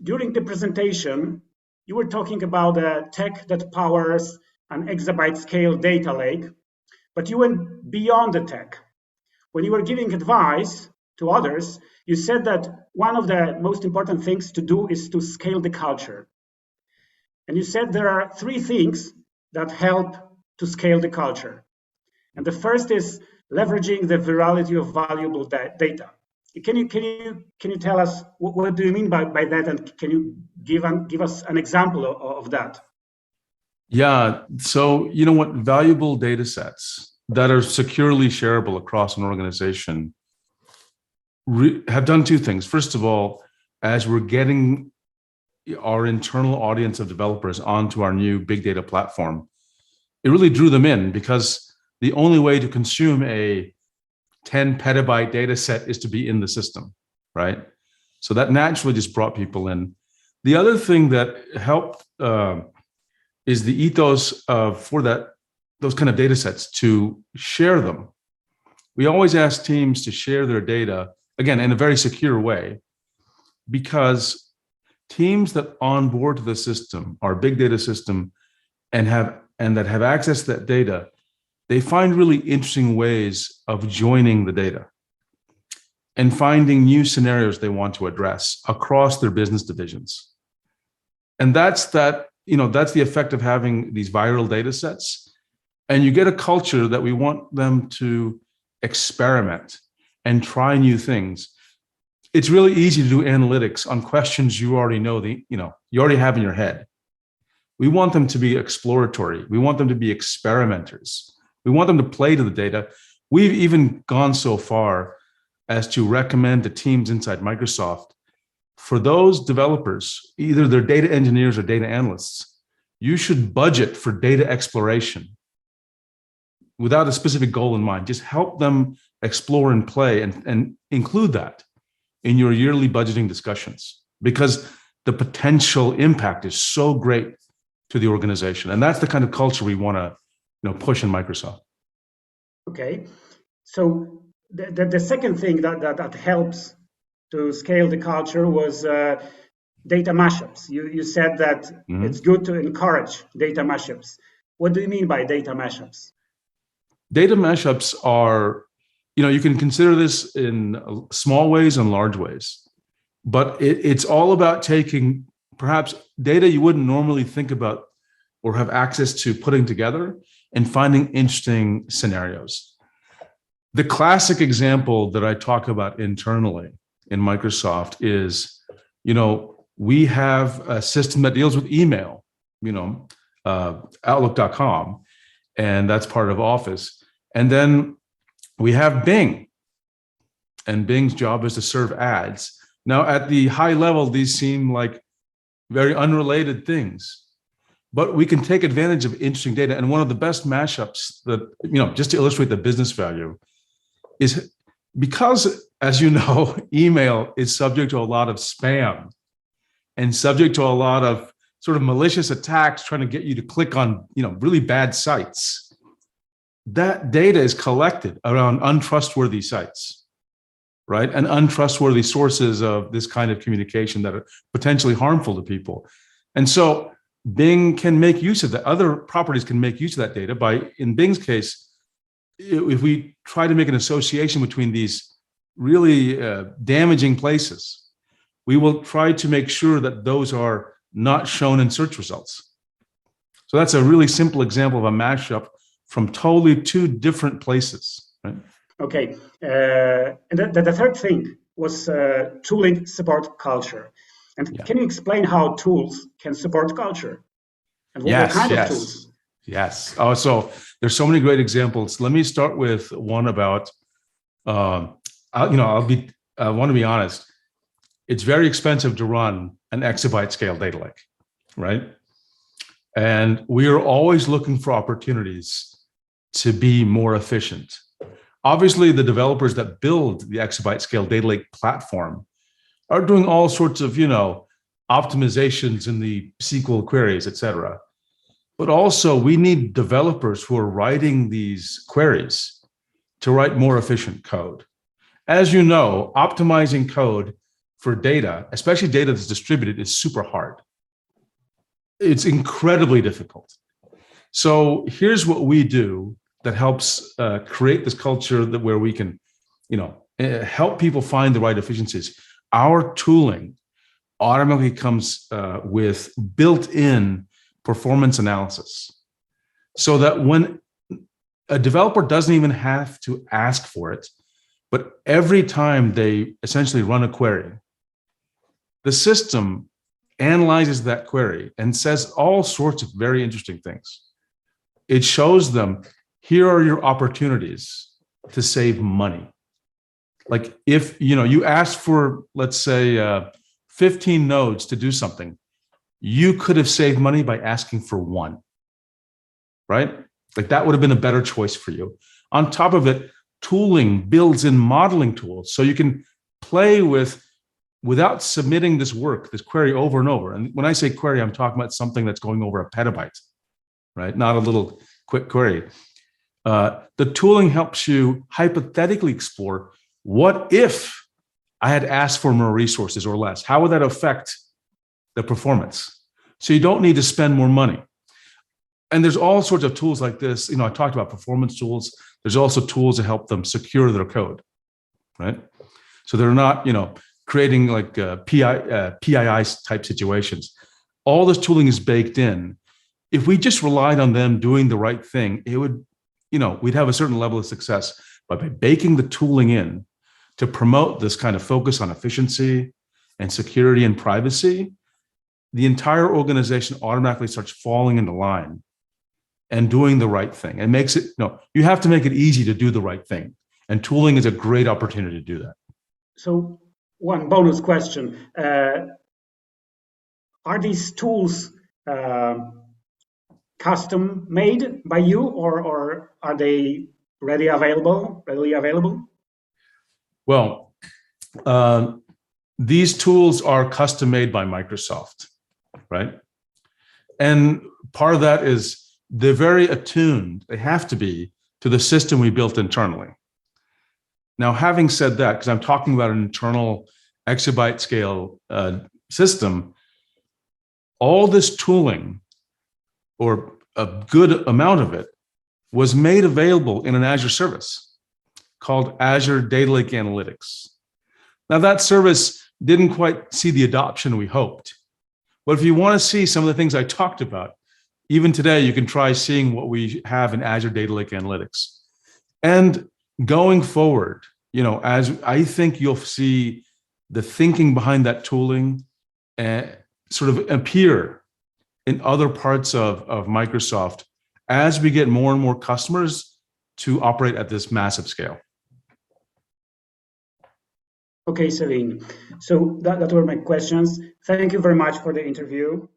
during the presentation, you were talking about a tech that powers an exabyte scale data lake, but you went beyond the tech. When you were giving advice to others, you said that one of the most important things to do is to scale the culture. And you said there are three things that help to scale the culture. And the first is leveraging the virality of valuable data. Can you tell us what do you mean by that, and can you give us an example of that? Yeah, so you know what, valuable data sets that are securely shareable across an organization have done two things. First of all, as we're getting our internal audience of developers onto our new big data platform, it really drew them in, because the only way to consume a 10 petabyte data set is to be in the system, right? So that naturally just brought people in. The other thing that helped is the ethos for those kind of data sets, to share them. We always ask teams to share their data, again, in a very secure way, because teams that onboard to the system, our big data system, and that have access to that data, they find really interesting ways of joining the data and finding new scenarios they want to address across their business divisions. And that's the effect of having these viral data sets. And you get a culture that we want them to experiment and try new things. It's really easy to do analytics on questions you already know, you already have in your head. We want them to be exploratory. We want them to be experimenters. We want them to play to the data. We've even gone so far as to recommend to teams inside Microsoft, for those developers, either they're data engineers or data analysts, you should budget for data exploration without a specific goal in mind. Just help them explore and play, and include that in your yearly budgeting discussions, because the potential impact is so great to the organization. And that's the kind of culture we want to push in Microsoft. Okay, so the second thing that helps to scale the culture was data mashups. You said that it's good to encourage data mashups. What do you mean by data mashups? Data mashups are, you can consider this in small ways and large ways, but it's all about taking perhaps data you wouldn't normally think about or have access to, putting together and finding interesting scenarios. The classic example that I talk about internally in Microsoft is, we have a system that deals with email, Outlook.com, and that's part of Office. And then we have Bing, and Bing's job is to serve ads. Now, at the high level, these seem like very unrelated things, but we can take advantage of interesting data. And one of the best mashups that, just to illustrate the business value, is because, as you know, email is subject to a lot of spam and subject to a lot of sort of malicious attacks trying to get you to click on, really bad sites. That data is collected around untrustworthy sites, right? And untrustworthy sources of this kind of communication that are potentially harmful to people. And so Bing can make use of that. Other properties can make use of that data by, in Bing's case, if we try to make an association between these really damaging places, we will try to make sure that those are not shown in search results. So that's a really simple example of a mashup from totally two different places, right? Okay, and the third thing was tooling support culture. And can you explain how tools can support culture? And what kind of tools? Yes. Oh, so there's so many great examples. Let me start with one about, I want to be honest. It's very expensive to run an exabyte scale data lake, right? And we are always looking for opportunities to be more efficient. Obviously, the developers that build the exabyte scale data lake platform are doing all sorts of, optimizations in the SQL queries, et cetera. But also we need developers who are writing these queries to write more efficient code. As you know, optimizing code for data, especially data that's distributed, is super hard. It's incredibly difficult. So here's what we do that helps create this culture that where we can, help people find the right efficiencies. Our tooling automatically comes with built-in performance analysis, so that when a developer doesn't even have to ask for it, but every time they essentially run a query, the system analyzes that query and says all sorts of very interesting things. It shows them, here are your opportunities to save money. Like if you ask for, let's say, 15 nodes to do something, you could have saved money by asking for one, right? Like that would have been a better choice for you. On top of it, tooling builds in modeling tools, so you can play without submitting this query over and over. And when I say query, I'm talking about something that's going over a petabyte, right? Not a little quick query. The tooling helps you hypothetically explore, what if I had asked for more resources or less? How would that affect the performance? So you don't need to spend more money. And there's all sorts of tools like this. I talked about performance tools. There's also tools to help them secure their code, right? So they're not, creating like PII type situations. All this tooling is baked in. If we just relied on them doing the right thing, it would, we'd have a certain level of success. But by baking the tooling in to promote this kind of focus on efficiency and security and privacy, the entire organization automatically starts falling into line and doing the right thing. And makes it, you have to make it easy to do the right thing. And tooling is a great opportunity to do that. So one bonus question. Are these tools custom made by you, or are they readily available? Well, these tools are custom made by Microsoft, right? And part of that is they're very attuned, they have to be, to the system we built internally. Now, having said that, because I'm talking about an internal exabyte scale system, all this tooling, or a good amount of it, was made available in an Azure service called Azure Data Lake Analytics. Now, that service didn't quite see the adoption we hoped. But if you want to see some of the things I talked about, even today, you can try seeing what we have in Azure Data Lake Analytics. And going forward, as I think you'll see the thinking behind that tooling sort of appear in other parts of Microsoft as we get more and more customers to operate at this massive scale. Okay, Saveen. So that were my questions. Thank you very much for the interview.